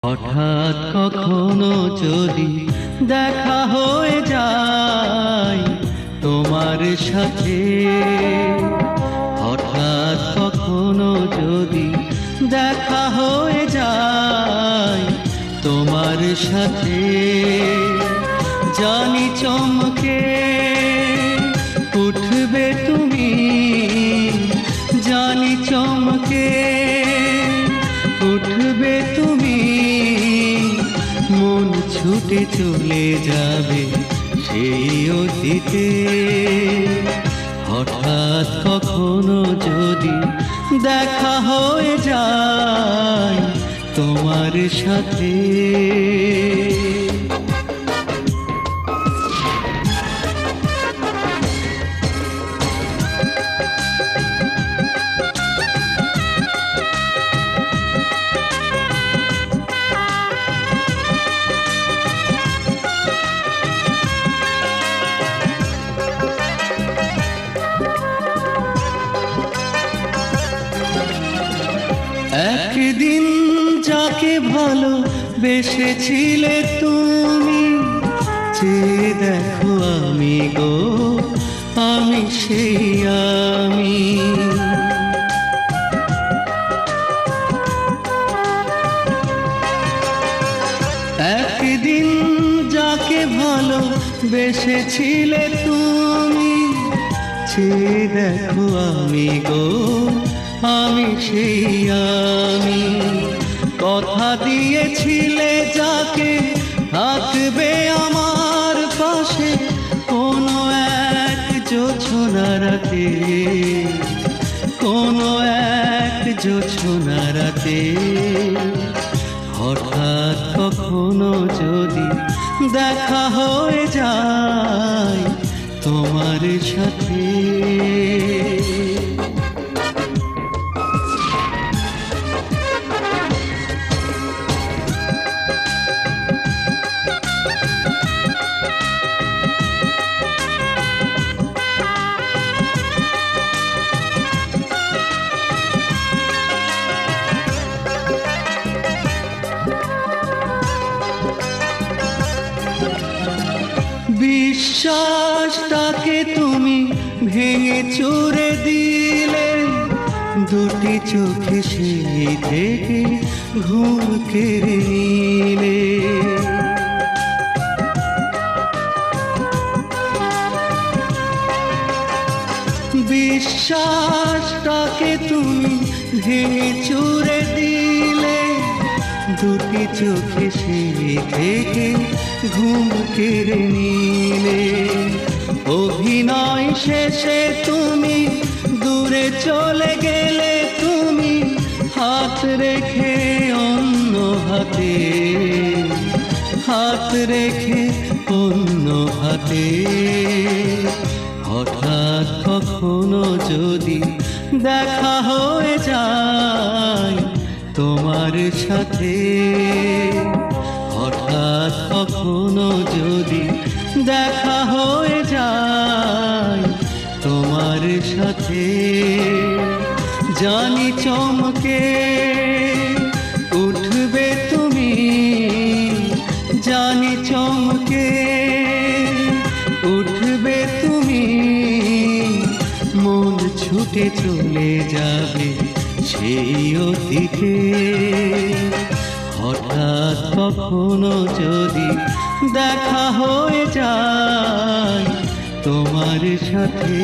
হঠাৎ কখনো যদি দেখা হয়ে যায় তোমার সাথে, হঠাৎ কখনো যদি দেখা হয়ে যায় তোমার সাথে, জানি চমকে উঠবে তুমি, জানি চমকে উঠবে তুমি, মন ছুটে চলে যাবে সেই অতীতে। হঠাৎ কখনো যদি দেখা হয়ে যায় তোমার সাথে। একদিন যাকে ভালোবেসেছিলে তুমি, চেয়ে দেখো আমি গো, আমি সেই আমি। একদিন যাকে ভালোবেসেছিলে তুমি, চেয়ে দেখো আমি গো, আমি সেই আমি। কথা দিয়েছিলে যাকে থাকবে আমার পাশে কোনো এক জোছনা রাতে, কোনো এক জোছনা রাতে। হঠাৎ কখনো যদি দেখা হয়ে যায় তোমার সাথে। বিশ্বাসটাকে তুমি ভেঙে চুরে দিলে, দুটি চোখে সেই থেকে ঘুম কেড়ে নিলে। বিশ্বাসটাকে তুমি ভেঙে চুরে দিলে, দুটি চোখে সেই থেকে ঘুম কেড়ে নিলে। অভিনয় শেষে তুমি দূরে চলে গেলে, তুমি হাত রেখে অন্য হাতে, হাত রেখে অন্য হাতে। হঠাৎ কখনো যদি দেখা হয়ে যায় তোমার সাথে, হঠাৎ কখনো যদি দেখা হয়ে যায় তোমার সাথে, জানি চমকে উঠবে তুমি, জানি চমকে উঠবে তুমি, মন ছুটে চলে যাবে সেই অতীতে। হঠাৎ কখনো যদি দেখা হয়ে যায় তোমার সাথে।